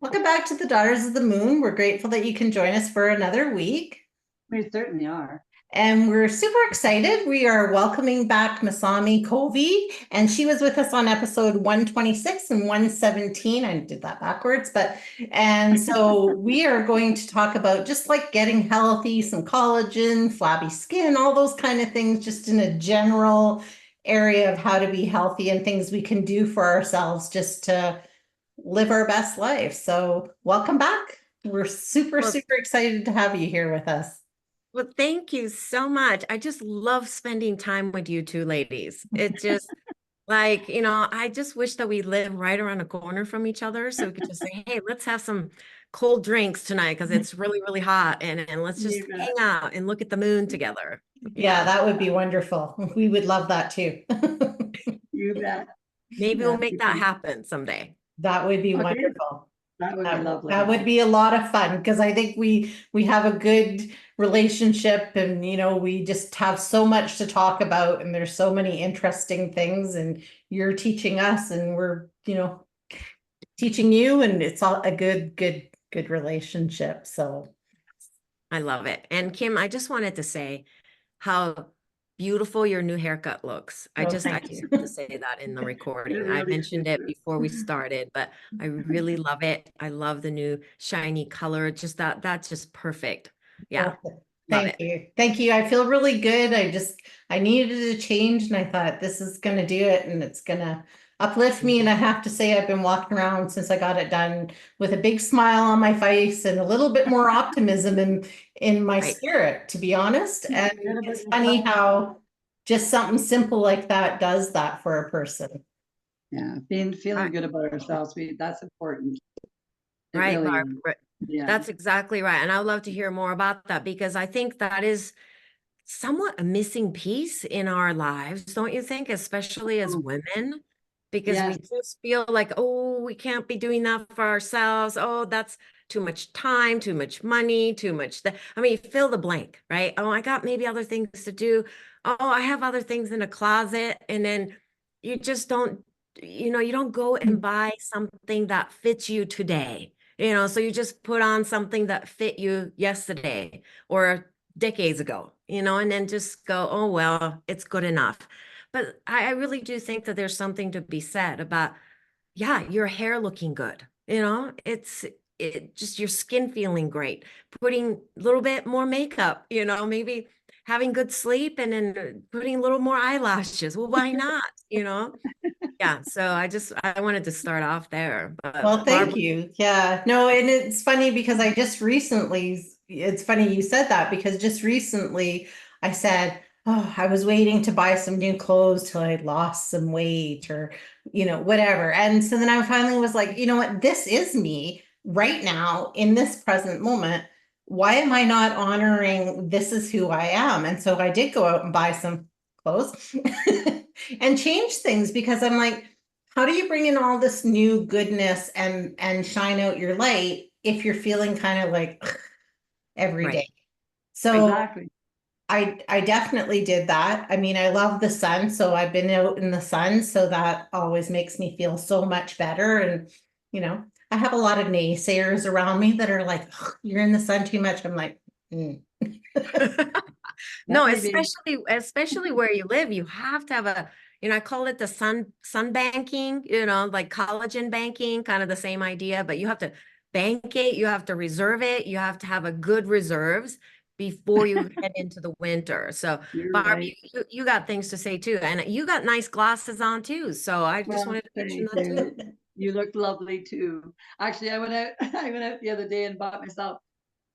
Welcome back to the Daughters of the Moon. We're grateful that you can join us for another week. We certainly are. And we're super excited. We are welcoming back Masami Covey, and she was with us on episode 126 and 117. I did that backwards, and so we are going to talk about just like getting healthy, some collagen, flabby skin, all those kind of things, just in a general area of how to be healthy and things we can do for ourselves just to live our best life. So welcome back. We're super, Well, super excited to have you here with us. well, thank you so much. I just love spending time with you two ladies. It just like, I just wish that we lived right around the corner from each other so we could just say, hey, let's have some cold drinks tonight because it's really, really hot and let's just You hang bet. out and look at the moon together. Yeah, that would be wonderful. We would love that too. You bet. Maybe we'll That'd make be that fun. happen someday. That would be Okay, wonderful. that would be That lovely. would be a lot of fun because I think we have a good relationship, and we just have so much to talk about, and there's so many interesting things, and you're teaching us and we're teaching you, and it's all a good relationship. So I love it. And Kim, I just wanted to say how beautiful your new haircut looks. I no, just I thank just you. have to say that in the It recording. I really mentioned it is. before we started, but I really love it. I love the new shiny color. Just that's just perfect. Yeah, Oh, love thank it. you. Thank you. I feel really good. I needed a change, and I thought this is going to do it, and it's going to uplift me. And I have to say, I've been walking around since I got it done with a big smile on my face and a little bit more optimism in my Right. spirit, to be honest. Feel And good about it's funny yourself. how just something simple like that does that for a person. Yeah, feeling Right. good about ourselves. That's important. It Right, really Barb. is. Right. Yeah. That's exactly right. And I'd love to hear more about that because I think that is somewhat a missing piece in our lives, don't you think? Especially as Oh, women, because we yes. just feel like, oh, we can't be doing that for ourselves. Oh, that's too much time, too much money, too much. I mean, fill the blank, right? Oh, I got maybe other things to do. Oh, I have other things in a closet. And then you just don't, you don't go and buy something that fits you today. So you just put on something that fit you yesterday or decades ago, and then just go, oh, well, it's good enough. But I really do think that there's something to be said about, yeah, your hair looking good. It just your skin feeling great, putting a little bit more makeup, maybe having good sleep and then putting a little more eyelashes. Well, why not? Yeah. So I wanted to start off there. But Well, thank Barbara, you. Yeah. No, and it's funny because it's funny you said that because just recently I said, oh, I was waiting to buy some new clothes till I'd lost some weight or, whatever. And so then I finally was like, you know what? This is me right now in this present moment. Why am I not honoring this is who I am? And so I did go out and buy some clothes and change things because I'm like, how do you bring in all this new goodness and shine out your light if you're feeling kind of like every right. day? So Exactly. I definitely did that. I mean, I love the sun, so I've been out in the sun, so that always makes me feel so much better. And I have a lot of naysayers around me that are like, "Ugh, you're in the sun too much." I'm like, "Mm." That No, may be. especially where you live, you have to have I call it the sun banking, like collagen banking, kind of the same idea, but you have to bank it, you have to reserve it, you have to have a good reserves before you head into the winter. So, You're Barb, right. you got things to say too, and you got nice glasses on too. So I just Well, wanted to mention thank that too. you. You look lovely too. Actually, I went out. I went out the other day and bought myself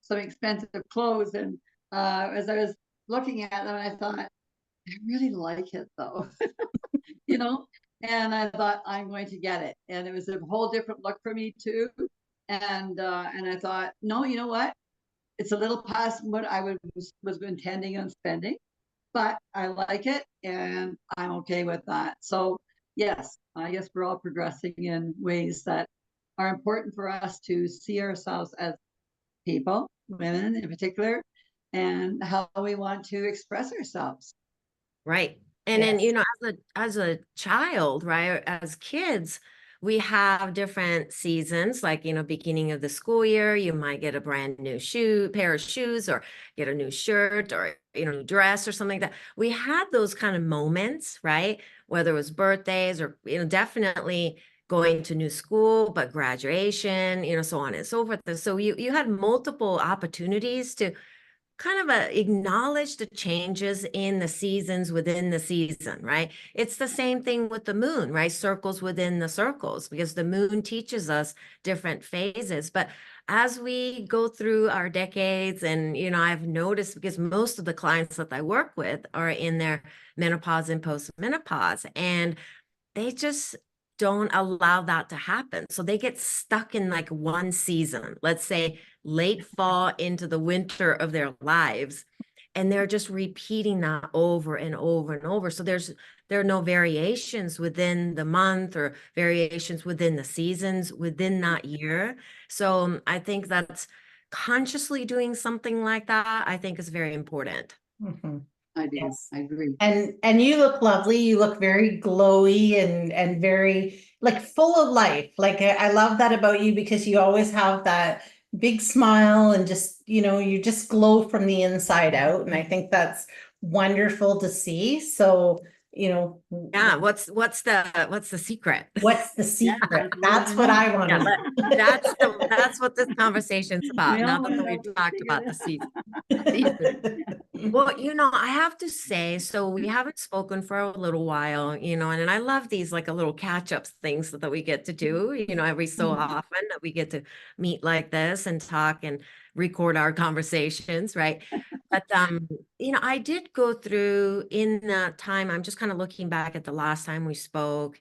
some expensive clothes, and as I was looking at them, I thought, I really like it though, you know. And I thought I'm going to get it, and it was a whole different look for me too. And I thought, no, you know what? It's a little past what was intending on spending, but I like it, and I'm okay with that. So yes, I guess we're all progressing in ways that are important for us to see ourselves as people, women in particular, and how we want to express ourselves. Right. And then, Yes. as a child, right, as kids, we have different seasons, like, beginning of the school year, you might get a brand new pair of shoes, or get a new shirt, or, new dress or something like that. We had those kind of moments, right? Whether it was birthdays or, definitely going to new school, but graduation, so on and so forth. So you had multiple opportunities to kind of acknowledge the changes in the seasons within the season, right? It's the same thing with the moon, right? Circles within the circles, because the moon teaches us different phases. But as we go through our decades, and, I've noticed, because most of the clients that I work with are in their menopause and postmenopause, and they just don't allow that to happen. So they get stuck in like one season, let's say late fall into the winter of their lives, and they're just repeating that over and over and over. So there are no variations within the month, or variations within the seasons within that year. So I think that's consciously doing something like that, I think, is very important. Mhm. I do. Yes. I agree. And you look lovely. You look very glowy and very like full of life. Like I love that about you, because you always have that big smile, and just, you just glow from the inside out. And I think that's wonderful to see. So, Yeah, what's the secret? what's the Yeah, secret? that's That's what what I I want Yeah, to know. that's what this conversation's about. We Now all that wanna we've know what the talked secret about the is. season. Well, I have to say, so we haven't spoken for a little while, and I love these like a little catch-up things that we get to do, every so Mhm. often, that we get to meet like this and talk and record our conversations, right? But I did go through, in that time, I'm just kind of looking back at the last time we spoke,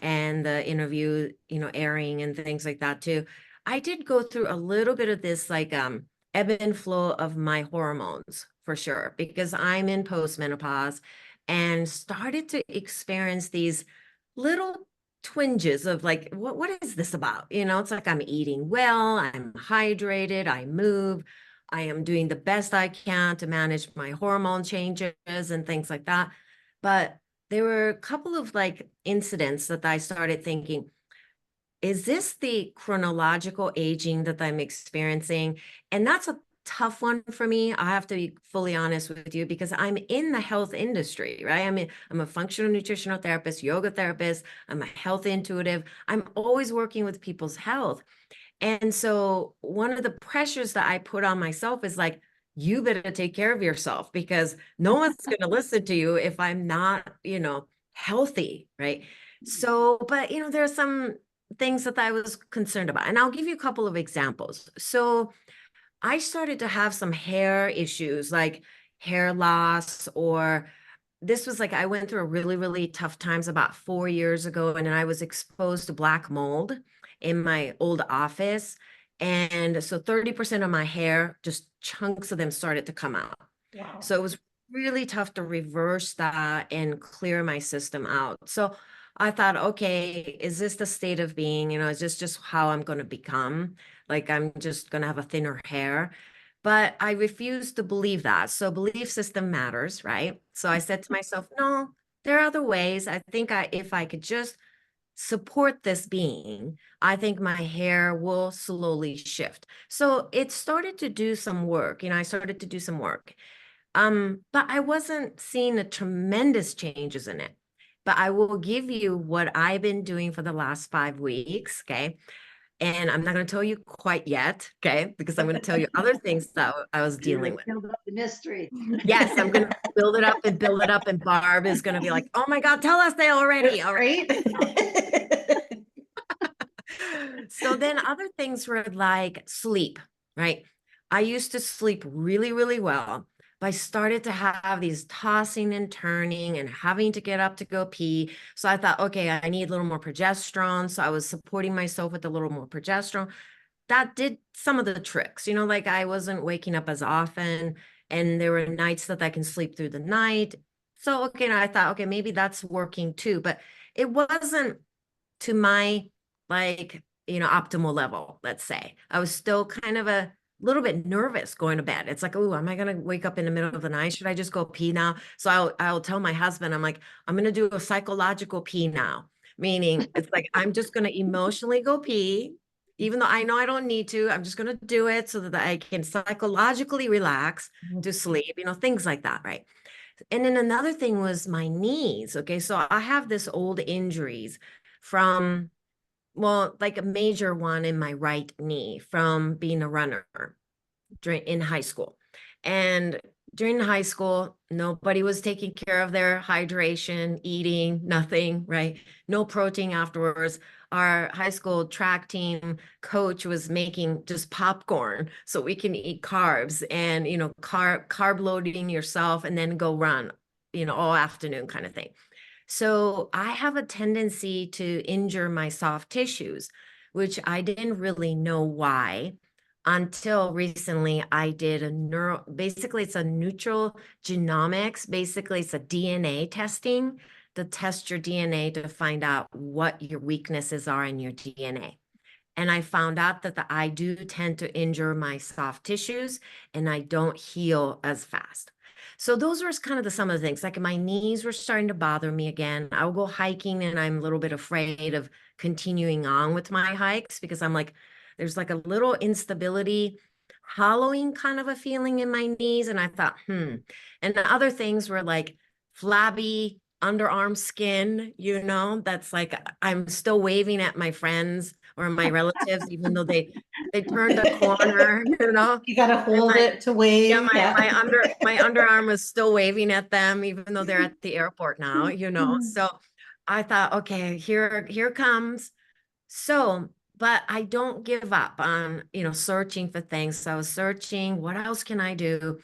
and the interview, airing and things like that too. I did go through a little bit of this, like, ebb and flow of my hormones, for sure, because I'm in postmenopause, and started to experience these little twinges of like, what is this about? It's like I'm eating well, I'm hydrated, I move, I am doing the best I can to manage my hormone changes and things like that. But there were a couple of like incidents that I started thinking, is this the chronological aging that I'm experiencing? And that's a tough one for me. I have to be fully honest with you, because I'm in the health industry, right? I'm a functional nutritional therapist, yoga therapist. I'm a health intuitive. I'm always working with people's health. And so one of the pressures that I put on myself is like, you better take care of yourself, because no one's going to listen to you if I'm not, healthy, right? So, but, there are some things that I was concerned about. And I'll give you a couple of examples. So I started to have some hair issues, like hair loss, or this was like, I went through a really, really tough times about 4 years ago, and I was exposed to black mold in my old office. And so 30% of my hair, just chunks of them, started to come out. Wow. So it was really tough to reverse that and clear my system out. So I thought, okay, is this the state of being? Is this just how I'm going to become? Like, I'm just going to have a thinner hair. But I refused to believe that. So belief system matters, right? So I said to myself, no, there are other ways. I think if I could just support this being, I think my hair will slowly shift. So it started to do some work. I started to do some work. But I wasn't seeing a tremendous changes in it. But I will give you what I've been doing for the last 5 weeks, okay? And I'm not going to tell you quite yet, okay? Because I'm going to tell you other things that I was dealing with. Build up the mystery. Yes, I'm going to build it up and build it up, and Barb is going to be like, "Oh my God, tell us they already." All right. Right? So then other things were like sleep, right? I used to sleep really, really well, but I started to have these tossing and turning and having to get up to go pee. So I thought, okay, I need a little more progesterone. So I was supporting myself with a little more progesterone. That did some of the tricks, like I wasn't waking up as often, and there were nights that I can sleep through the night. So, okay, I thought, okay, maybe that's working too, but it wasn't to my, like, optimal level, let's say. I was still kind of a little bit nervous going to bed. It's like, oh, am I going to wake up in the middle of the night? Should I just go pee now? So I'll tell my husband, I'm like, I'm going to do a psychological pee now. meaning it's like, I'm just going to emotionally go pee, even though I know I don't need to. I'm just going to do it so that I can psychologically relax to sleep, things like that, right? And then another thing was my knees. Okay. So I have this old injuries from, well, like a major one in my right knee from being a runner in high school. And during high school, nobody was taking care of their hydration, eating, nothing, right? No protein afterwards. Our high school track team coach was making just popcorn so we can eat carbs and, carb loading yourself and then go run, all afternoon kind of thing. So I have a tendency to injure my soft tissues, which I didn't really know why until recently. I did basically it's a neutral genomics. Basically, it's a DNA testing to test your DNA to find out what your weaknesses are in your DNA. And I found out that I do tend to injure my soft tissues and I don't heal as fast. So those were kind of some of the things. Like my knees were starting to bother me again. I'll go hiking and I'm a little bit afraid of continuing on with my hikes because I'm like, there's like a little instability, hollowing kind of a feeling in my knees. And I thought, And the other things were like flabby underarm skin, that's like I'm still waving at my friends or my relatives, even though they turned a corner, You got to hold it to Yeah, wave. my underarm was still waving at them, even though they're at the airport now, So I thought, okay, here comes. So, but I don't give up on, searching for things. So I was searching, what else can I do?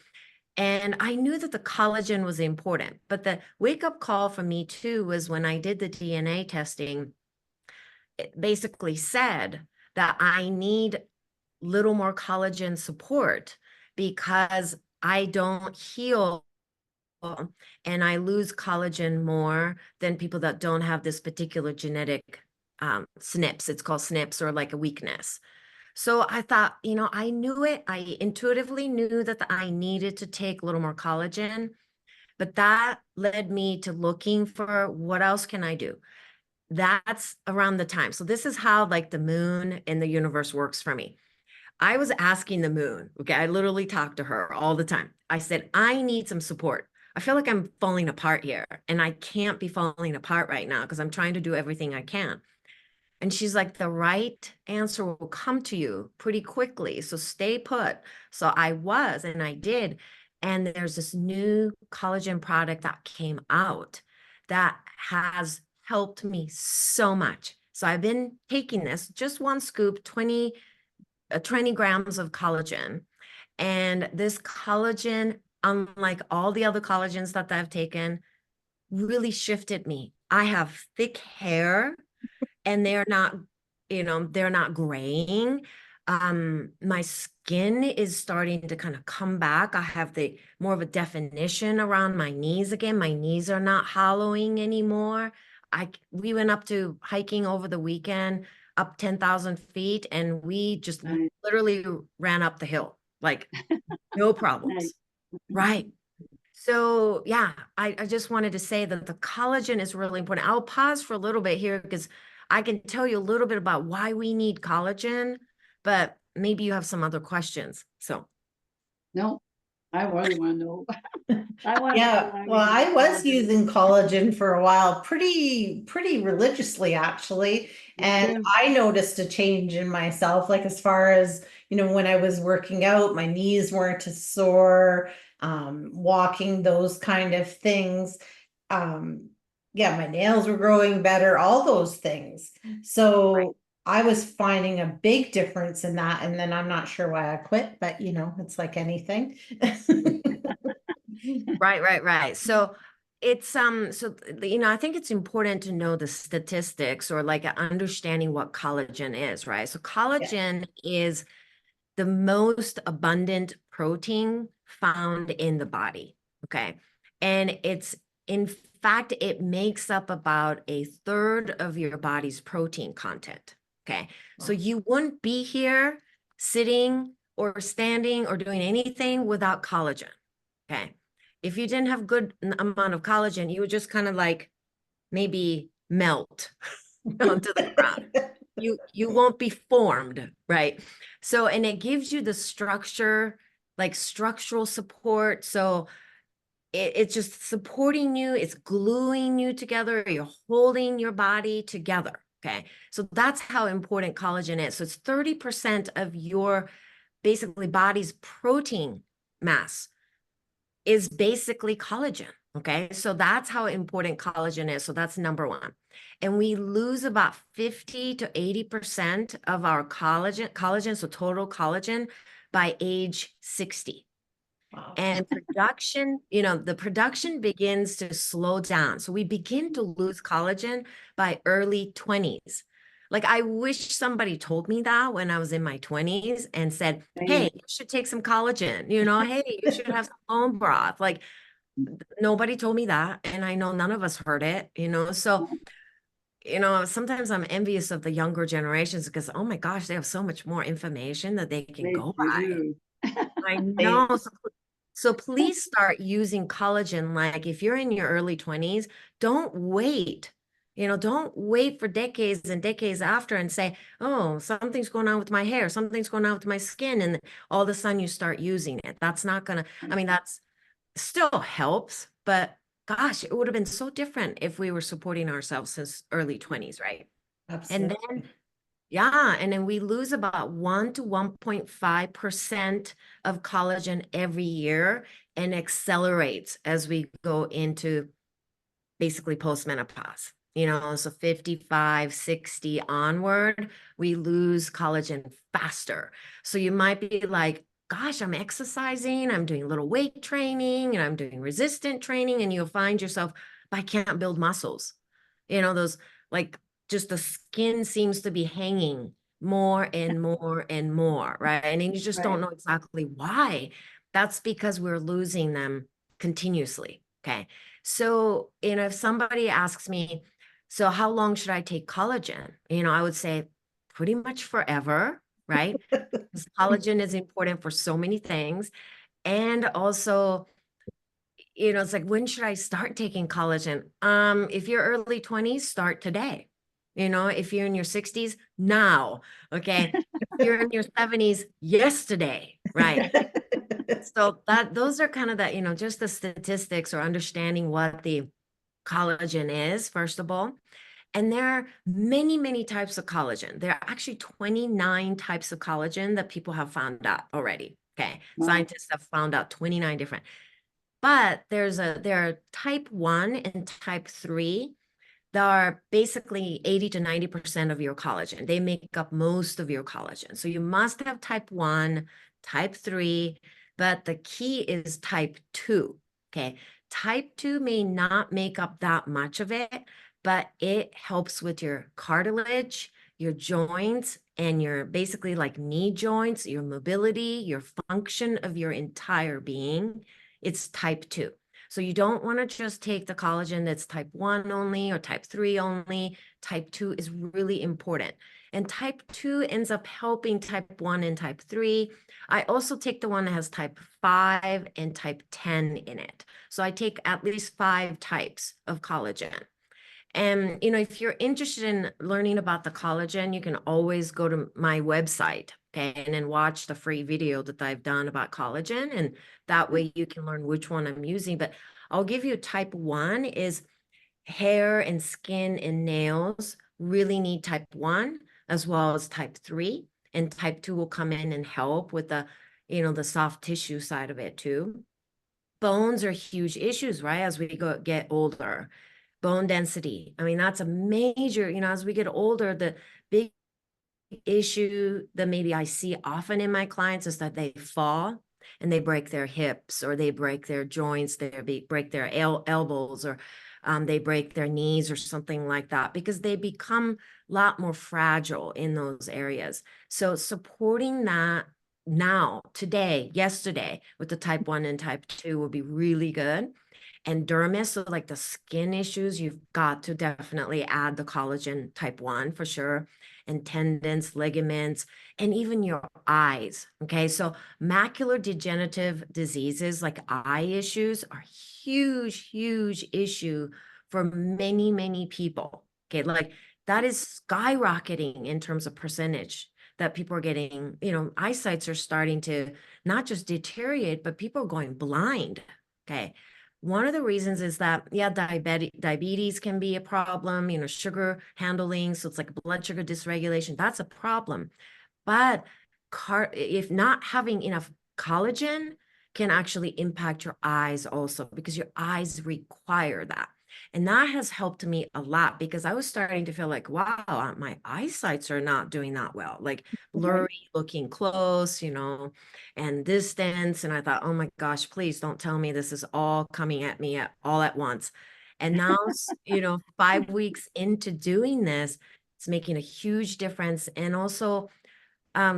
And I knew that the collagen was important, but the wake up call for me too was when I did the DNA testing. It basically said that I need little more collagen support because I don't heal and I lose collagen more than people that don't have this particular genetic SNPs. It's called SNPs, or like a weakness. So I thought, I knew it. I intuitively knew that I needed to take a little more collagen, but that led me to looking for what else can I do? That's around the time. So this is how like the moon and the universe works for me. I was asking the moon. Okay. I literally talk to her all the time. I said, I need some support. I feel like I'm falling apart here and I can't be falling apart right now because I'm trying to do everything I can. And she's like, the right answer will come to you pretty quickly. So stay put. So I was, and I did. And there's this new collagen product that came out that has helped me so much. So I've been taking this, just one scoop, 20 grams of collagen. And this collagen, unlike all the other collagens that I've taken, really shifted me. I have thick hair and they're not graying. My skin is starting to kind of come back. I have the more of a definition around my knees again. My knees are not hollowing anymore. We went up to hiking over the weekend, up 10,000 feet, and we just Nice. literally ran up the hill, like no problems. Nice. Right. So yeah, I just wanted to say that the collagen is really important. I'll pause for a little bit here because I can tell you a little bit about why we need collagen, but maybe you have some other questions. So No, I really want to know. I want to know Yeah, why we well, need I was collagen. using collagen for a while, pretty religiously actually. Me And too. I noticed a change in myself, like as far as, when I was working out, my knees weren't as sore, walking, those kind of things. Yeah, my nails were growing better, all those things. right. So I was finding a big difference in that. And then I'm not sure why I quit, but it's like anything. Right. So I think it's important to know the statistics or like understanding what collagen is, right? So Yeah. collagen is the most abundant protein found in the body. Okay. And in fact, it makes up about a third of your body's protein content. Okay. So Wow. you wouldn't be here sitting or standing or doing anything without collagen. Okay. If you didn't have good amount of collagen, you would just kind of like maybe melt. onto the ground. You won't be formed, right? So, and it gives you the structure, like structural support. So it's just supporting you, it's gluing you together, you're holding your body together. Okay. So that's how important collagen is. So it's 30% of your basically body's protein mass is basically collagen. Okay. So that's how important collagen is. So that's number one. And we lose about 50 to 80% of our collagen, so total collagen by age 60. Wow. And production, the production begins to slow down. So we begin to lose collagen by early 20s. Like I wish somebody told me that when I was in my 20s and said, hey, you should take some collagen, hey, you should have some bone broth. Like nobody told me that. And I know none of us heard it, so sometimes I'm envious of the younger generations because, oh my gosh, they have so much more information that they can go They by. do. I know. So please start using collagen. Like if you're in your early 20s, don't wait. Don't wait for decades and decades after and say, oh, something's going on with my hair, something's going on with my skin. And all of a sudden you start using it. That's not going to, that's still helps, but gosh, it would have been so different if we were supporting ourselves since early 20s, right? Absolutely. And then yeah, and then we lose about 1 to 1.5% of collagen every year and accelerates as we go into basically postmenopause. So 55, 60 onward, we lose collagen faster. So you might be like, gosh, I'm exercising, I'm doing little weight training, and I'm doing resistant training, and you'll find yourself, but I can't build muscles. Those like just the skin seems to be hanging more and more and more, right? And then you just don't know exactly why. That's because we're losing them continuously. Okay. So, if somebody asks me, so how long should I take collagen? I would say pretty much forever, right? Because collagen is important for so many things. And also, it's like, when should I start taking collagen? If you're early 20s, start today. If you're in your 60s, now. Okay. If you're in your 70s, yesterday, right? So those are kind of the, just the statistics or understanding what the collagen is, first of all. And there are many, many types of collagen. There are actually 29 types of collagen that people have found out already. Okay. Wow. Scientists have found out 29 different. But there are type 1 and type 3 that are basically 80 to 90% of your collagen. They make up most of your collagen. So you must have type 1, type 3, but the key is type 2. Okay. Type 2 may not make up that much of it, but it helps with your cartilage, your joints, and your basically like knee joints, your mobility, your function of your entire being. It's type 2. So you don't want to just take the collagen that's type 1 only or type 3 only. Type 2 is really important. And type 2 ends up helping type 1 and type 3. I also take the one that has type 5 and type 10 in it. So I take at least 5 types of collagen. And, if you're interested in learning about the collagen, you can always go to my website, okay, and then watch the free video that I've done about collagen. And that way you can learn which one I'm using. But I'll give you type 1 is hair and skin and nails really need type 1 as well as type 3. And type 2 will come in and help with the, the soft tissue side of it too. Bones are huge issues, right? As we get older. Bone density. That's a major, as we get older, the big issue that maybe I see often in my clients is that they fall and they break their hips or they break their joints, they break their elbows or they break their knees or something like that because they become a lot more fragile in those areas. So supporting that now, today, yesterday with the type 1 and type 2 will be really good. And dermis, so like the skin issues, you've got to definitely add the collagen type 1 for sure. And tendons, ligaments, and even your eyes. Okay. So macular degenerative diseases like eye issues are huge, huge issue for many, many people. Okay. Like that is skyrocketing in terms of percentage that people are getting, eyesights are starting to not just deteriorate, but people are going blind. Okay. One of the reasons is that, yeah, diabetes can be a problem, sugar handling. So it's like blood sugar dysregulation. That's a problem. But if not having enough collagen can actually impact your eyes also, because your eyes require that. And that has helped me a lot, because I was starting to feel like, wow, my eyesights are not doing that well, like blurry, looking close, and distance. And I thought, oh my gosh, please don't tell me this is all coming at me all at once. And now, 5 weeks into doing this, it's making a huge difference. And also,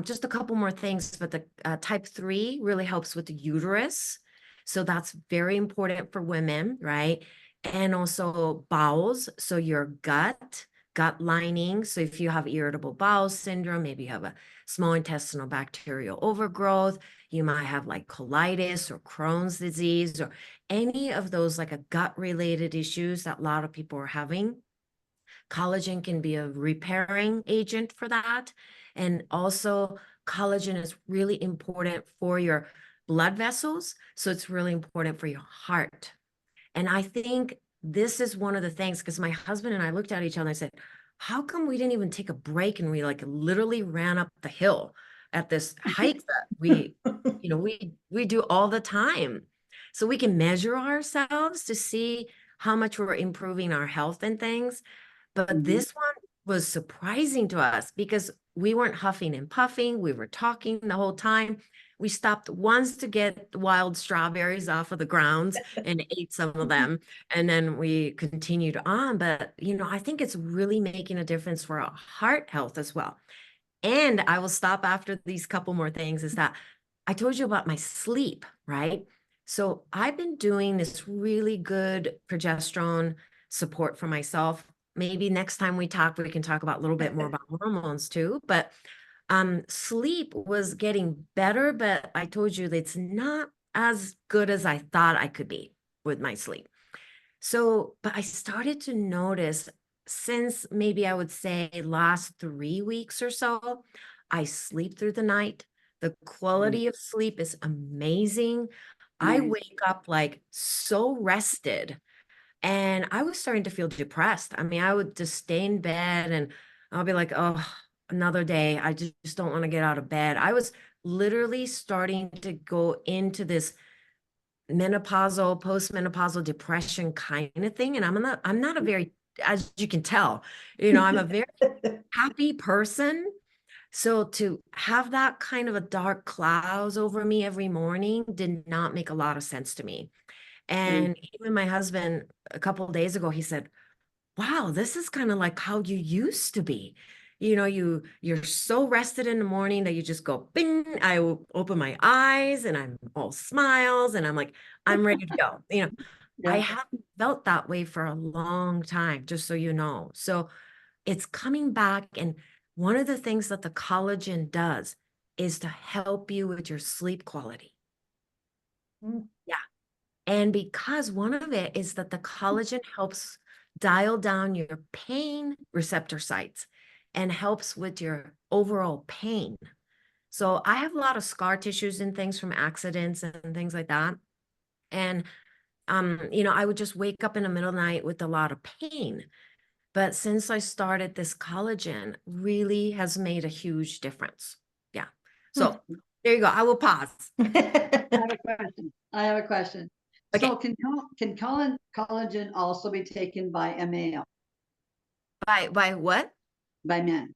just a couple more things, but the type 3 really helps with the uterus. So that's very important for women, right? And also bowels. So your gut lining. So if you have irritable bowel syndrome, maybe you have a small intestinal bacterial overgrowth, you might have like colitis or Crohn's disease, or any of those like a gut related issues that a lot of people are having. Collagen can be a repairing agent for that. And also, collagen is really important for your blood vessels. So it's really important for your heart. And I think this is one of the things, because my husband and I looked at each other and I said, how come we didn't even take a break and we like literally ran up the hill at this hike that we do all the time? So we can measure ourselves to see how much we're improving our health and things. But this one was surprising to us, because we weren't huffing and puffing. We were talking the whole time. We stopped once to get wild strawberries off of the grounds and ate some of them. And then we continued on. But, I think it's really making a difference for our heart health as well. And I will stop after these couple more things, is that I told you about my sleep, right? So I've been doing this really good progesterone support for myself. Maybe next time we talk, we can talk about a little bit more about hormones too. But sleep was getting better, but I told you that it's not as good as I thought I could be with my sleep. So, but I started to notice, since maybe I would say last 3 weeks or so, I sleep through the night. The quality of sleep is amazing. I wake up like so rested, and I was starting to feel depressed. I mean, I would just stay in bed and I'll be like, oh, another day. I just don't want to get out of bed. I was literally starting to go into this menopausal, postmenopausal depression kind of thing. And I'm not a very, as you can tell, I'm a very happy person. So to have that kind of a dark clouds over me every morning did not make a lot of sense to me. And even my husband, a couple of days ago, he said, wow, this is kind of like how you used to be. You're so rested in the morning that you just go, bing, I will open my eyes and I'm all smiles and I'm like, I'm ready to go. I haven't felt that way for a long time, just so you know. So it's coming back. And one of the things that the collagen does is to help you with your sleep quality. Yeah. And because one of it is that the collagen helps dial down your pain receptor sites and helps with your overall pain. So I have a lot of scar tissues and things from accidents and things like that. And, I would just wake up in the middle of the night with a lot of pain. But since I started this collagen, really has made a huge difference. Yeah. So there you go. I will pause. I have a question. Okay. So can collagen also be taken by a male? By what? By men?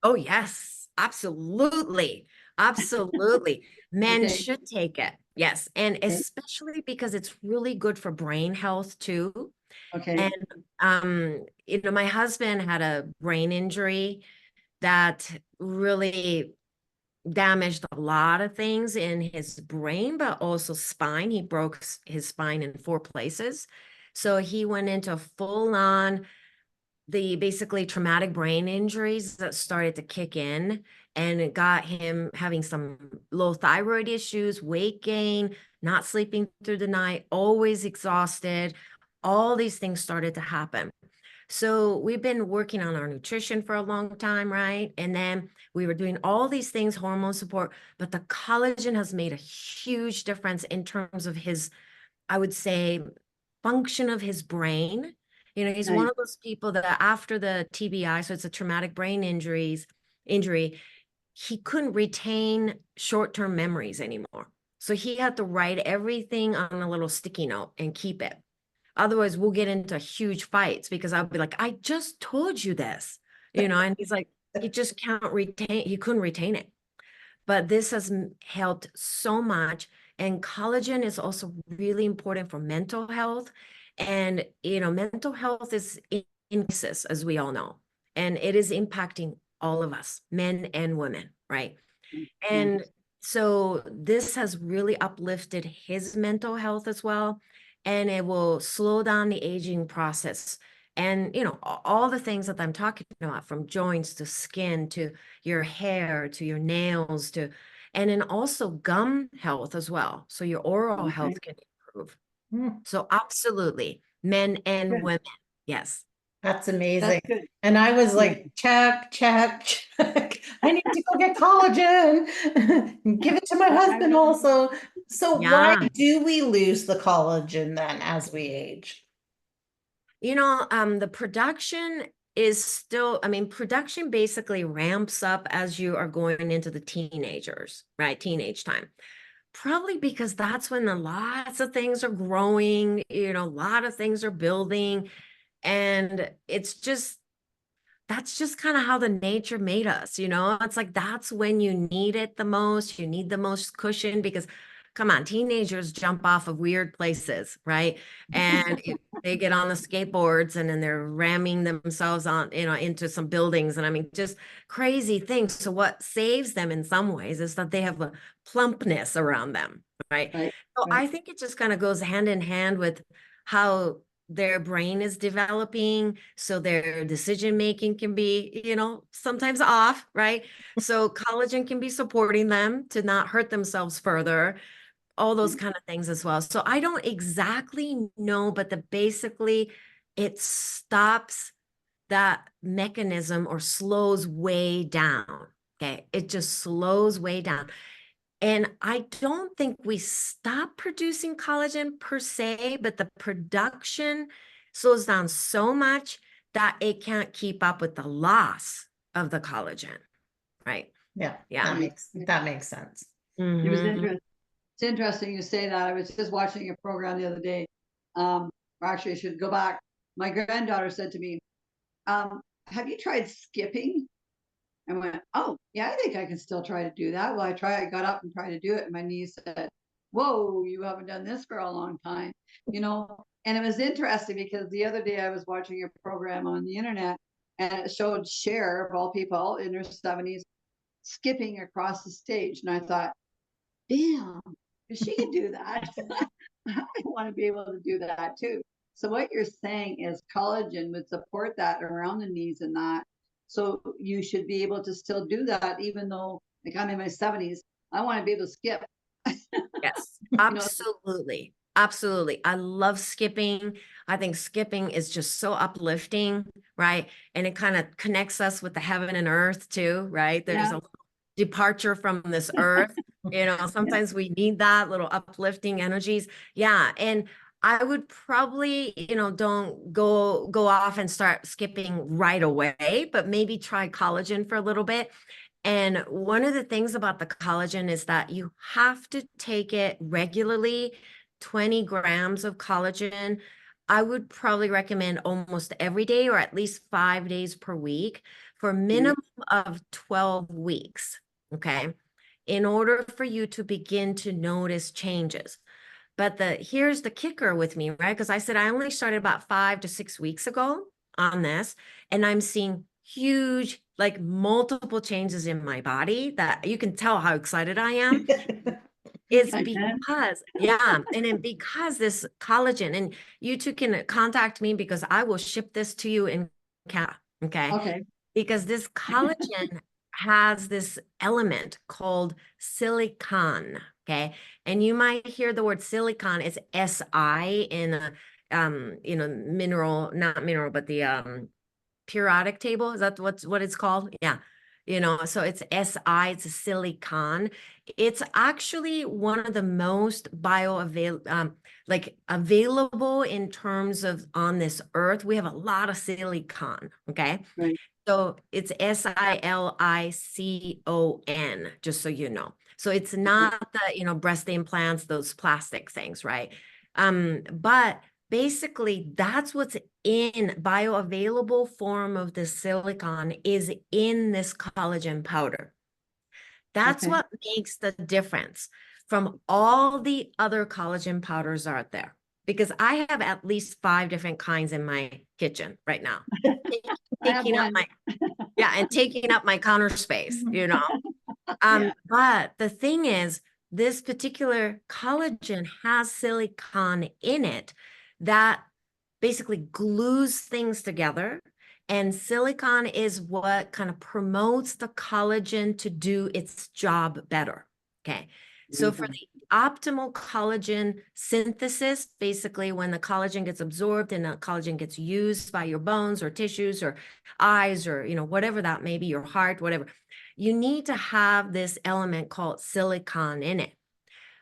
Oh, yes, absolutely. Absolutely. Men should take it. Yes. And especially because it's really good for brain health too. Okay. And, my husband had a brain injury that really damaged a lot of things in his brain, but also spine. He broke his spine in 4 places. So he went into full on basically traumatic brain injuries that started to kick in, and it got him having some low thyroid issues, weight gain, not sleeping through the night, always exhausted. All these things started to happen. So we've been working on our nutrition for a long time, right? And then we were doing all these things, hormone support, but the collagen has made a huge difference in terms of his, I would say, function of his brain. You know, he's one Right. of those people that after the TBI, so it's a traumatic brain injury, he couldn't retain short-term memories anymore. So he had to write everything on a little sticky note and keep it. Otherwise, we'll get into huge fights because I'll be like, I just told you this, you know, and he's like, he just can't retain, he couldn't retain it. But this has helped so much. And collagen is also really important for mental health. And, you know, mental health is in crisis, as we all know, and it is impacting all of us, men and women, right? Yeah. And so this has really uplifted his mental health as well. And it will slow down the aging process. And, you know, all the things that I'm talking about, from joints to skin to your hair to your nails to, and then also gum health as well. So your oral Okay. health can improve. Hmm, So absolutely, men and Good. women. Yes. that's That's amazing. good. And I was Yeah. like, check, check, check. I need to go get collagen. Give it to my husband also. So why Yeah. do we lose the collagen then as we age? You know, the production is still, I mean, production basically ramps up as you are going into the teenagers, right? Teenage time. Probably because that's when lots of things are growing, you know, a lot of things are building. And it's just, that's just kind of how the nature made us, you know? It's like that's when you need it the most. You need the most cushion because, come on, teenagers jump off of weird places, right? And they get on the skateboards and then they're ramming themselves on, you know, into some buildings. And I mean, just crazy things. So what saves them in some ways is that they have a plumpness around them, right? Right. So Right. I think it just kind of goes hand in hand with how their brain is developing, so their decision making can be, you know, sometimes off, right? So collagen can be supporting them to not hurt themselves further, all those kind of things as well. So I don't exactly know, but basically it stops that mechanism or slows way down. Okay, it just slows way down. And I don't think we stop producing collagen per se, but the production slows down so much that it can't keep up with the loss of the collagen, right? Yeah, Yeah. that makes sense. It was Mhm. interesting. It's interesting you say that. I was just watching a program the other day. Or actually, I should go back. My granddaughter said to me, "Have you tried skipping?" I went, "Oh, yeah, I think I can still try to do that." Well, I got up and tried to do it, and my niece said, "Whoa, you haven't done this for a long time," you know. And it was interesting because the other day I was watching a program on the internet, and it showed Cher, of all people, in her 70s, skipping across the stage, and I thought, damn, if she can do that, I want to be able to do that too. So what you're saying is collagen would support that around the knees and that. So you should be able to still do that, even though, like, I'm in my 70s. I want to be able to skip. Yes, You know, absolutely. Absolutely. I love skipping. I think skipping is just so uplifting, right? And it kind of connects us with the heaven and earth too, right? There's yeah, a departure from this earth. You know, yeah, sometimes we need that little uplifting energies. Yeah. And I would probably, you know, don't go off and start skipping right away, but maybe try collagen for a little bit. And one of the things about the collagen is that you have to take it regularly, 20 grams of collagen. I would probably recommend almost every day or at least 5 days per week for a yeah, minimum of 12 weeks. Okay. In order for you to begin to notice changes. But here's the kicker with me, right? Because I said I only started about 5 to 6 weeks ago on this, and I'm seeing huge, like multiple changes in my body that you can tell how excited I am. Is I can. because, yeah, and then because this collagen, and you two can contact me because I will ship this to you in Canada, okay? Okay. Because this collagen has this element called silicon, okay? And you might hear the word silicon, it's SI in mineral, not mineral, but the periodic table. Is that what it's called? Yeah. So it's Si, it's a silicon. It's actually one of the most available in terms of on this earth. We have a lot of silicon. Okay. Right. So it's Silicon, just so you know. So it's not the, breast implants, those plastic things, right? But basically that's what's in bioavailable form of the silicon is in this collagen powder. That's what makes the difference from all the other collagen powders out there. Because I have at least 5 different kinds in my kitchen right now. Taking up my counter space, But the thing is, this particular collagen has silicon in it that basically glues things together. And silicon is what kind of promotes the collagen to do its job better. Okay. So for the optimal collagen synthesis, basically when the collagen gets absorbed and the collagen gets used by your bones or tissues or eyes or, whatever that may be, your heart, whatever, you need to have this element called silicon in it.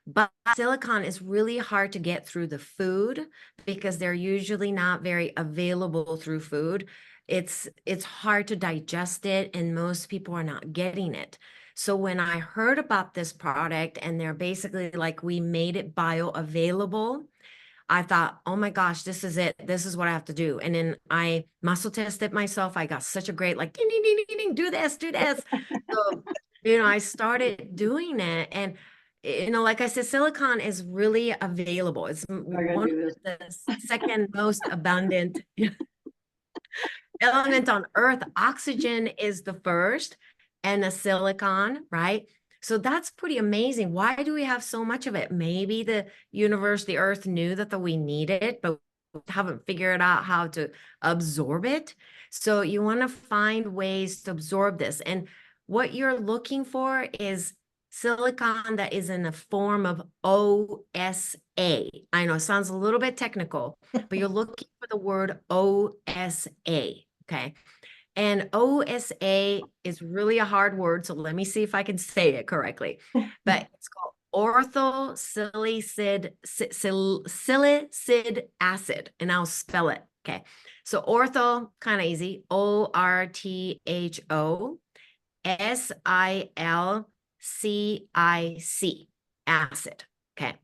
But silicon is really hard to get through the food because they're usually not very available through food. It's hard to digest it, and most people are not getting it. So when I heard about this product and they're basically like, we made it bioavailable, I thought, oh my gosh, this is it. This is what I have to do. And then I muscle tested myself. I got such a great, like, ding, ding, ding, ding, ding, do this. So, I started doing it. And, like I said, silicon is really available. It's one of the second most abundant element on Earth. Oxygen is the first, and the silicon, right? So that's pretty amazing. Why do we have so much of it? Maybe the universe, the earth knew that we needed it, but we haven't figured out how to absorb it. So you want to find ways to absorb this. And what you're looking for is silicon that is in the form of OSA. I know it sounds a little bit technical, but you're looking for the word OSA, okay? And OSA is really a hard word, so let me see if I can say it correctly. But it's called orthosilicic acid, and I'll spell it. Okay, so ortho, kind of easy, ORTHOSILCIC, acid. Okay.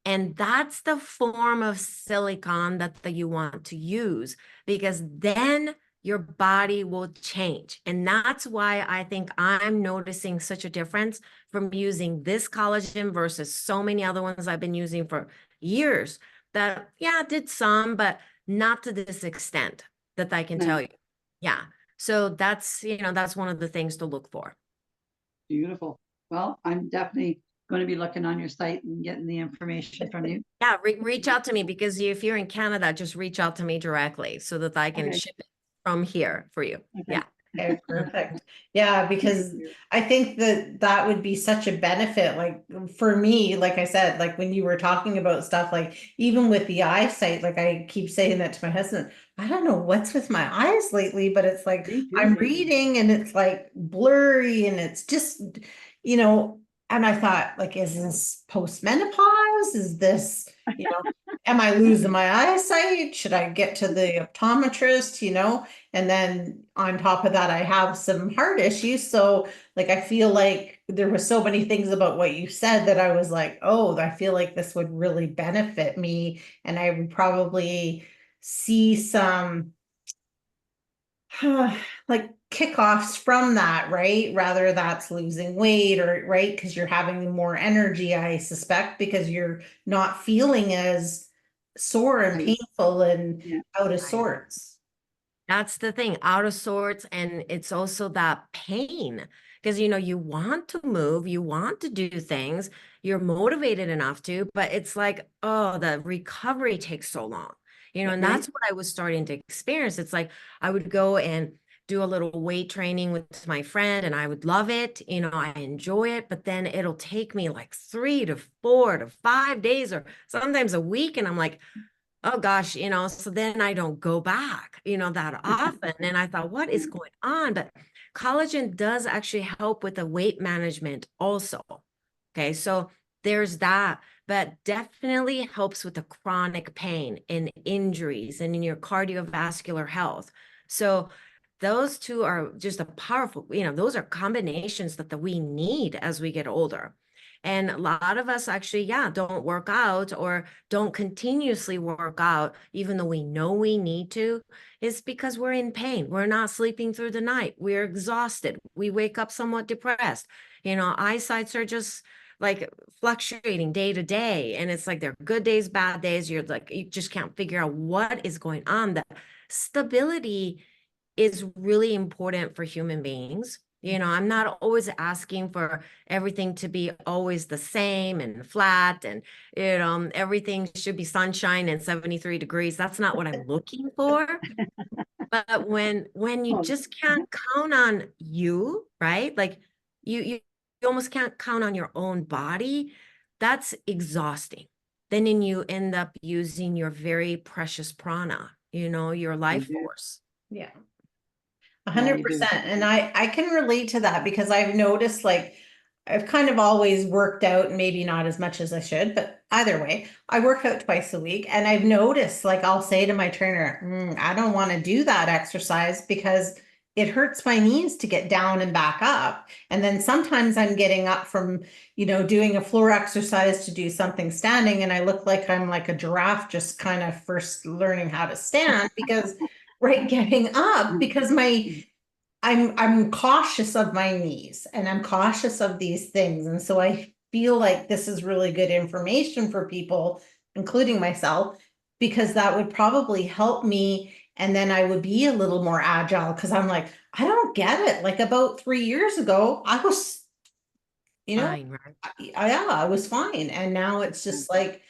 And that's the form of silicon that you want to use, because then your body will change. And that's why I think I'm noticing such a difference from using this collagen versus so many other ones I've been using for years that, did some, but not to this extent that I can tell you. Yeah. So that's, that's one of the things to look for. Beautiful. Well, I'm definitely going to be looking on your site and getting the information from you. Yeah, reach out to me, because if you're in Canada, just reach out to me directly so that I can ship it from here for you. Okay. Yeah. Okay, perfect. Yeah, because I think that would be such a benefit. Like for me, like I said, like when you were talking about stuff, like even with the eyesight, like I keep saying that to my husband, I don't know what's with my eyes lately, but it's like I'm reading and it's like blurry and it's just, and I thought, like, is this post-menopause? Is this, am I losing my eyesight? Should I get to the optometrist, And then on top of that, I have some heart issues. So like, I feel like there were so many things about what you said that I was like, oh, I feel like this would really benefit me. And I would probably see some like kickoffs from that, right? Rather that's losing weight or right, because you're having more energy, I suspect, because you're not feeling as sore and painful and out of sorts. That's the thing, out of sorts. And it's also that pain, because you want to move, you want to do things, you're motivated enough to, but it's like, oh, the recovery takes so long. And that's what I was starting to experience. It's like I would go and do a little weight training with my friend and I would love it. I enjoy it, but then it'll take me like 3 to 4 to 5 days or sometimes a week. And I'm like, oh gosh, so then I don't go back, that often. And I thought, what is going on? But collagen does actually help with the weight management also. Okay, so there's that, but definitely helps with the chronic pain and injuries and in your cardiovascular health. So those two are just a powerful, those are combinations that we need as we get older. And a lot of us actually, yeah, don't work out or don't continuously work out, even though we know we need to, is because we're in pain. We're not sleeping through the night. We're exhausted. We wake up somewhat depressed. Eyesights are just like fluctuating day to day. And it's like there are good days, bad days. You're like, you just can't figure out what is going on. The stability is really important for human beings. I'm not always asking for everything to be always the same and flat and, everything should be sunshine and 73 degrees. That's not what I'm looking for. But when you just can't count on you, right? Like you almost can't count on your own body, that's exhausting. Then you end up using your very precious prana, your life force. Yeah. Yeah, you do. 100%. And I can relate to that because I've noticed like I've kind of always worked out, maybe not as much as I should, but either way, I work out twice a week. And I've noticed like I'll say to my trainer, I don't want to do that exercise because it hurts my knees to get down and back up. And then sometimes I'm getting up from, doing a floor exercise to do something standing. And I look like I'm like a giraffe, just kind of first learning how to stand because right, getting up because I'm cautious of my knees and I'm cautious of these things. And so I feel like this is really good information for people, including myself, because that would probably help me. And then I would be a little more agile because I'm like, I don't get it. Like about 3 years ago, I was, Fine, right? yeah, I was fine. And now it's just like,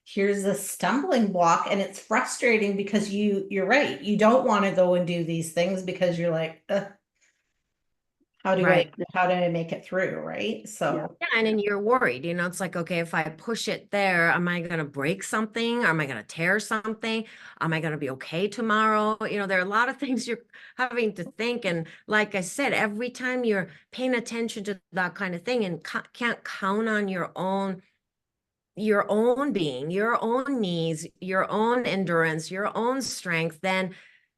here's a stumbling block and it's frustrating because you're right. You don't want to go and do these things because you're like, Right. how do I make it through? Right. Yeah. So Yeah, and then you're worried, it's like, okay, if I push it there, am I going to break something? Am I going to tear something? Am I going to be okay tomorrow? There are a lot of things you're having to think. And like I said, every time you're paying attention to that kind of thing and can't count on your own being, your own needs, your own endurance, your own strength, then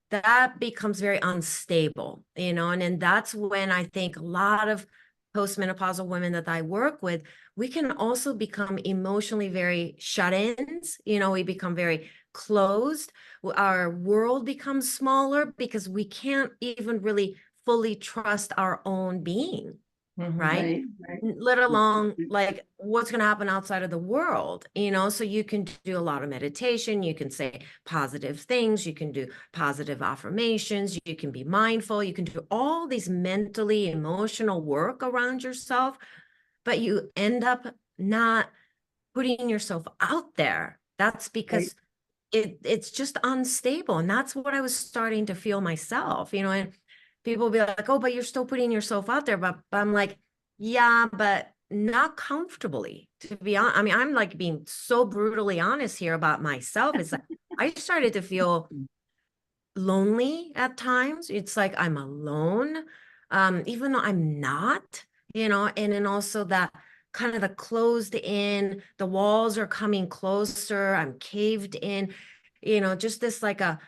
that becomes very unstable, and then that's when I think a lot of postmenopausal women that I work with, we can also become emotionally very shut-ins. We become very closed. Our world becomes smaller because we can't even really fully trust our own being. Right? Right. Let alone like what's going to happen outside of the world, so you can do a lot of meditation, you can say positive things, you can do positive affirmations, you can be mindful, you can do all these mentally emotional work around yourself, but you end up not putting yourself out there. That's because it's just unstable. And that's what I was starting to feel myself, and people will be like, oh, but you're still putting yourself out there. But I'm like, yeah, but not comfortably, to be honest. I mean, I'm like being so brutally honest here about myself. It's like I started to feel lonely at times. It's like I'm alone, even though I'm not, and then also that kind of the closed in, the walls are coming closer, I'm caved in, just this like a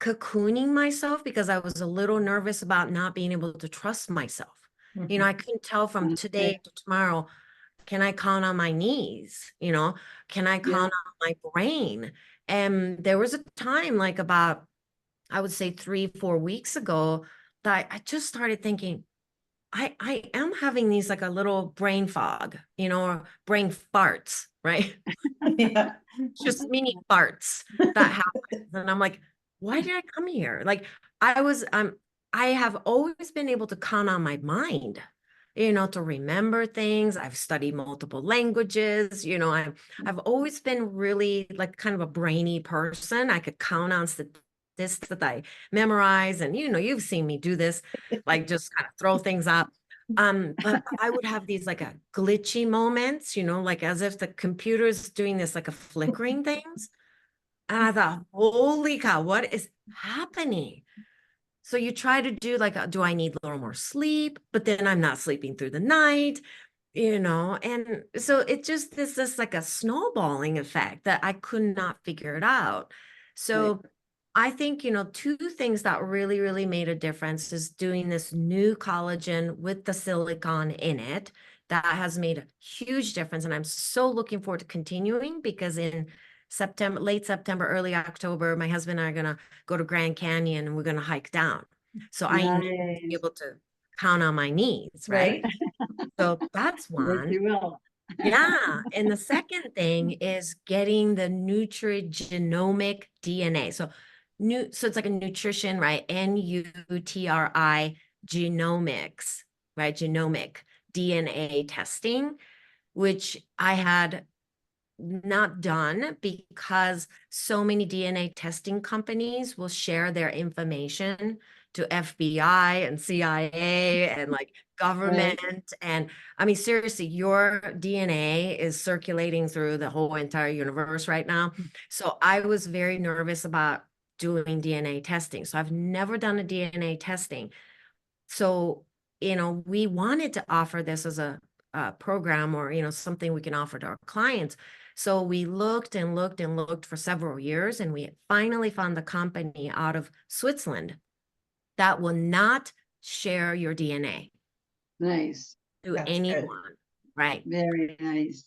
cocooning myself because I was a little nervous about not being able to trust myself. I couldn't tell from today to tomorrow, can I count on my knees? Can I count on my brain? And there was a time like about, I would say 3-4 weeks ago that I just started thinking, I am having these like a little brain fog, or brain farts, right? yeah. Just mini farts that happen. And I'm like, why did I come here? Like I have always been able to count on my mind, to remember things. I've studied multiple languages, I've always been really like kind of a brainy person. I could count on statistics that I memorize. And you've seen me do this, like just kind of throw things up. But I would have these like a glitchy moments, like as if the computer's doing this like a flickering things. And I thought, holy cow, what is happening? So you try to do like, do I need a little more sleep? But then I'm not sleeping through the night, and so it just is this like a snowballing effect that I could not figure it out. So I think, two things that really, really made a difference is doing this new collagen with the silicone in it. That has made a huge difference. And I'm so looking forward to continuing because in September, late September, early October, my husband and I are going to go to Grand Canyon and we're going to hike down. So I need to be Nice. able to count on my knees, right? So that's Yes, one. you will. Yeah. And the second thing is getting the nutrigenomic DNA. So it's like a nutrition, right? NUTRI genomics, right? Genomic DNA testing, which I had not done because so many DNA testing companies will share their information to FBI and CIA and like government. And I mean, seriously, your DNA is circulating through the whole entire universe right now. So I was very nervous about doing DNA testing. So I've never done a DNA testing. So, we wanted to offer this as a program or, something we can offer to our clients. So we looked and looked and looked for several years, and we finally found the company out of Switzerland that will not share your DNA Nice. to That's good. anyone, right? Very nice.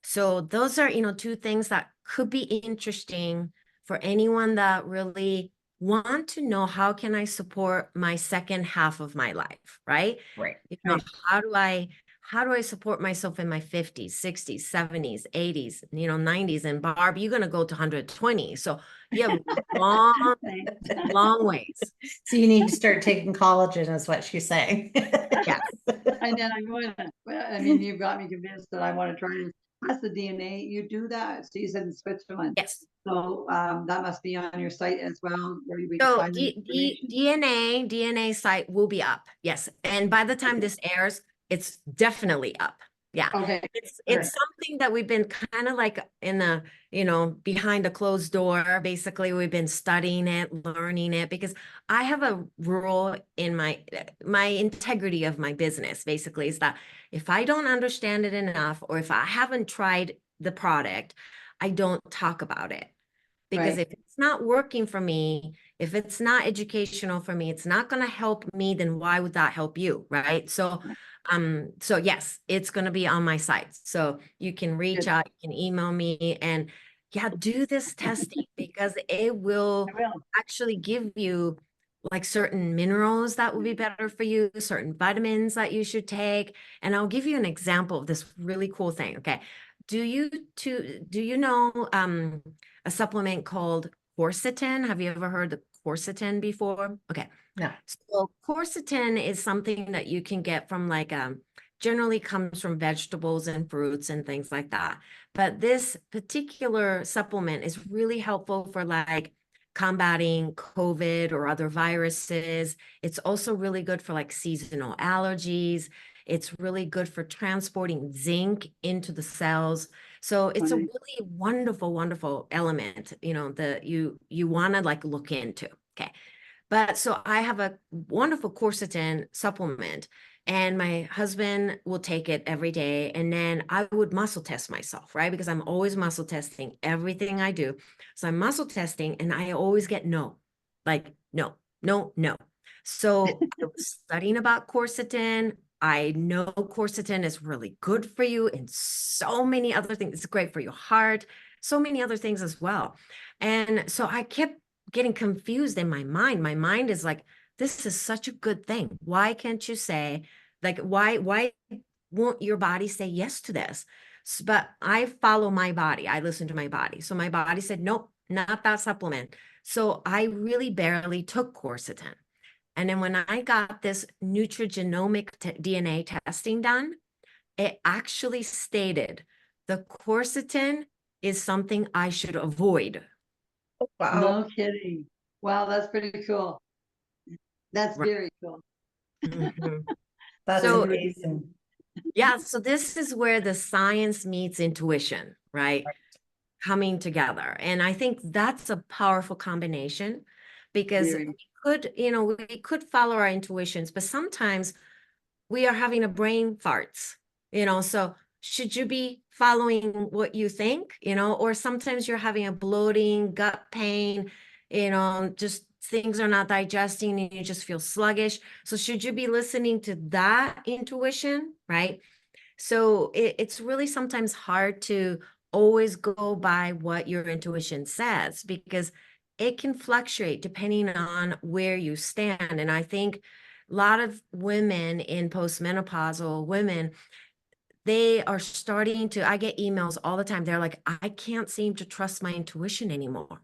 So those are, two things that could be interesting for anyone that really want to know how can I support my second half of my life, right? Right. Right. How do I support myself in my 50s, 60s, 70s, 80s, 90s? And Barb, you're going to go to 120. So you have long, Thanks. long ways. So you need to start taking collagen, is what she's saying. Yes. And then I'm going to, I mean, you've got me convinced that I want to try and test the DNA. You do that. So you said in Switzerland. Yes. So that must be on your site as well, where we can So find the information. DNA site will be up. Yes. And by the time this airs, it's definitely up. Yeah. Okay. It's Sure. something that we've been kind of like in the, behind a closed door. Basically, we've been studying it, learning it, because I have a rule in my integrity of my business, basically, is that if I don't understand it enough, or if I haven't tried the product, I don't talk about it. Because Right. if it's not working for me, if it's not educational for me, it's not going to help me, then why would that help you? Right. So yes, it's going to be on my site. So you can reach Good. out, you can email me, and yeah, do this testing because it will I will. actually give you like certain minerals that will be better for you, certain vitamins that you should take. And I'll give you an example of this really cool thing. Okay. Do you know a supplement called quercetin? Have you ever heard of quercetin before? Okay. No. So quercetin is something that you can get from like generally comes from vegetables and fruits and things like that. But this particular supplement is really helpful for like combating COVID or other viruses. It's also really good for like seasonal allergies. It's really good for transporting zinc into the cells. So it's a Right. really wonderful, wonderful element, that you want to like look into. Okay. But so I have a wonderful quercetin supplement, and my husband will take it every day. And then I would muscle test myself, right? Because I'm always muscle testing everything I do. So I'm muscle testing and I always get no, like no, no, no. So I was studying about quercetin. I know quercetin is really good for you and so many other things. It's great for your heart, so many other things as well. And so I kept getting confused in my mind. My mind is like, this is such a good thing. Why can't you say, like, why won't your body say yes to this? But I follow my body. I listen to my body. So my body said, nope, not that supplement. So I really barely took quercetin. And then when I got this nutrigenomic DNA testing done, it actually stated the quercetin is something I should avoid. Wow. No kidding. Wow, that's pretty cool. That's Right. very cool. Mhm. That's So amazing. yeah, so this is where the science meets intuition, right? coming together. And I think that's a powerful combination because Very. we could, we could follow our intuitions, but sometimes we are having a brain farts, so should you be following what you think, or sometimes you're having a bloating, gut pain, just things are not digesting and you just feel sluggish. So should you be listening to that intuition, right? So it's really sometimes hard to always go by what your intuition says because it can fluctuate depending on where you stand. And I think a lot of women in postmenopausal women, they are starting to, I get emails all the time. They're like, I can't seem to trust my intuition anymore.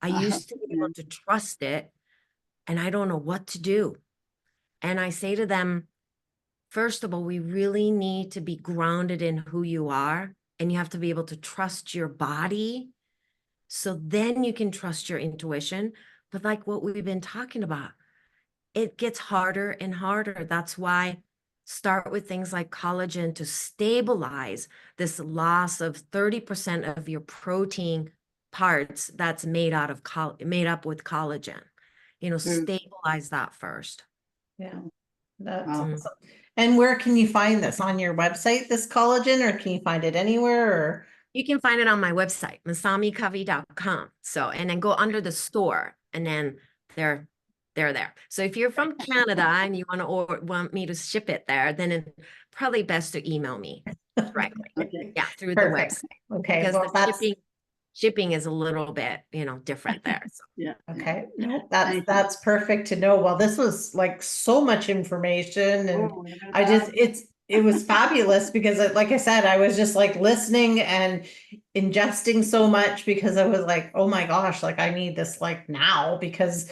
I used to be Yeah. able to trust it and I don't know what to do. And I say to them, first of all, we really need to be grounded in who you are, and you have to be able to trust your body. So then you can trust your intuition. But like what we've been talking about, it gets harder and harder. That's why start with things like collagen to stabilize this loss of 30% of your protein parts that's made out of made up with collagen. True. Stabilize that first. Yeah, that's Wow. awesome. And where can you find this? On your website, this collagen, or can you find it anywhere? Or You can find it on my website, masamicovey.com. So, and then go under the store and then they're there. So if you're from Canada and you want me to ship it there, then it's probably best to email me directly. Okay. Yeah, through the perfect. website. Okay, Because well, the that's shipping is a little bit, different there. So. Yeah. okay. No, Thank you. that's perfect to know. Well, this was like so much information, and Oh, look at I just that. it was fabulous because like I said, I was just like listening and ingesting so much because I was like, oh my gosh, like I need this like now because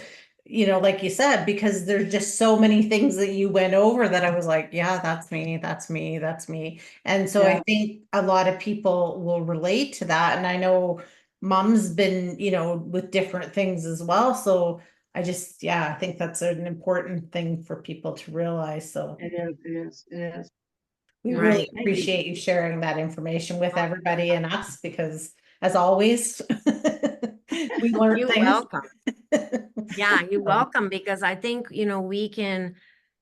like you said, because there's just so many things that you went over that I was like, yeah, that's me, that's me, that's me. And so I Yeah. think a lot of people will relate to that. And I know mom's been, with different things as well. So I think that's an important thing for people to realize. So It is. It is. It is. we Yeah. really Right. Thank you. appreciate you sharing that information with Oh, everybody and us because as always, we learn you're things. welcome. Yeah, you're So, welcome because I think, we can,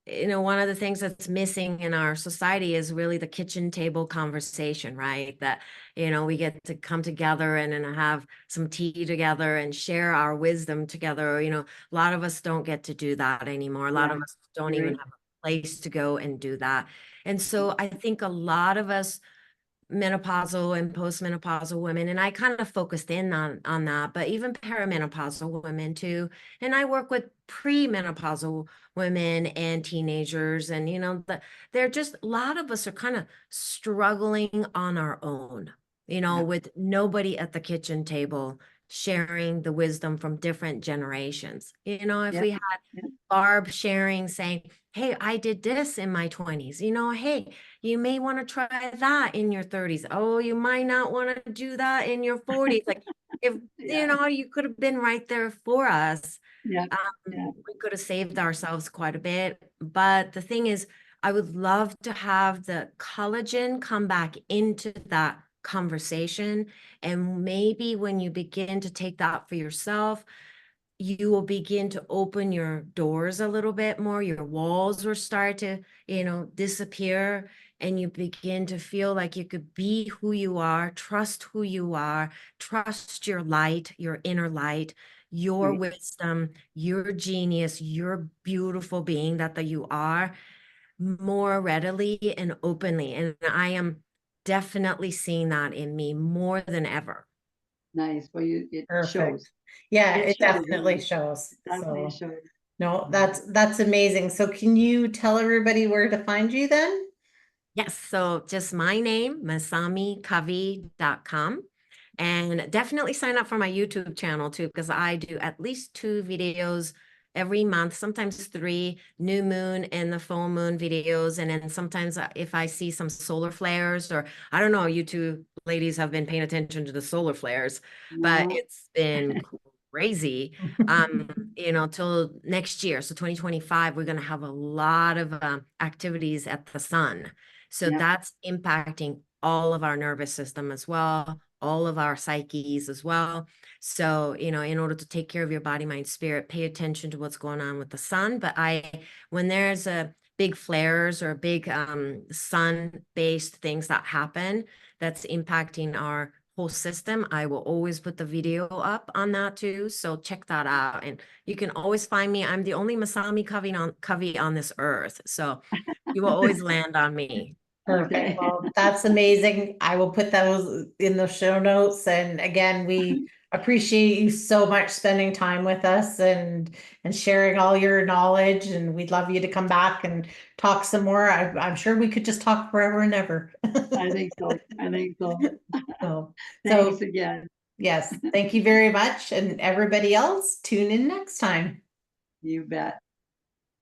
one of the things that's missing in our society is really the kitchen table conversation, right? That, we get to come together and have some tea together and share our wisdom together. A lot of us don't get to do that anymore. A lot of Yeah. us don't even Agree. have a place to go and do that. And so I think a lot of us menopausal and postmenopausal women, and I kind of focused in on that, but even perimenopausal women too. And I work with premenopausal women and teenagers, and they're just a lot of us are kind of struggling on our own, Yeah. with nobody at the kitchen table sharing the wisdom from different generations. If Yeah. we had Yeah. Barb sharing, saying, hey, I did this in my 20s, hey, you may want to try that in your 30s. Oh, you might not want to do that in your 40s. Like if, Yeah. you could have been right there for us. Yeah. Yeah. We could have saved ourselves quite a bit. But the thing is, I would love to have the collagen come back into that conversation. And maybe when you begin to take that for yourself, you will begin to open your doors a little bit more. Your walls will start to, disappear, and you begin to feel like you could be who you are, trust who you are, trust your light, your inner light, your Right. wisdom, your genius, your beautiful being that you are more readily and openly. And I am definitely seeing that in me more than ever. Nice. Well, it shows. perfect. Yeah, It it shows. definitely shows. It definitely So shows. no, that's amazing. So can you tell everybody where to find you then? Yes, so just my name, masamicovey.com. And definitely sign up for my YouTube channel too, because I do at least 2 videos every month, sometimes 3, new moon and the full moon videos. And then sometimes if I see some solar flares, or I don't know, you two ladies have been paying attention to the solar flares, but No. it's been crazy. Till next year. So 2025, we're going to have a lot of activities at the sun. So Yeah. that's impacting all of our nervous system as well, all of our psyches as well. So, you know, in order to take care of your body, mind, spirit, pay attention to what's going on with the sun. But when there's a big flares or big sun-based things that happen that's impacting our whole system, I will always put the video up on that too. So check that out. And you can always find me. I'm the only Masami Covey on this earth. So you will always land on me. Perfect. Okay. Well, that's amazing. I will put those in the show notes. And again, we appreciate you so much spending time with us and sharing all your knowledge. And we'd love you to come back and talk some more. I'm sure we could just talk forever and ever. I think so. I think so. So, Thanks again. yes, thank you very much. And everybody else, tune in next time. You bet.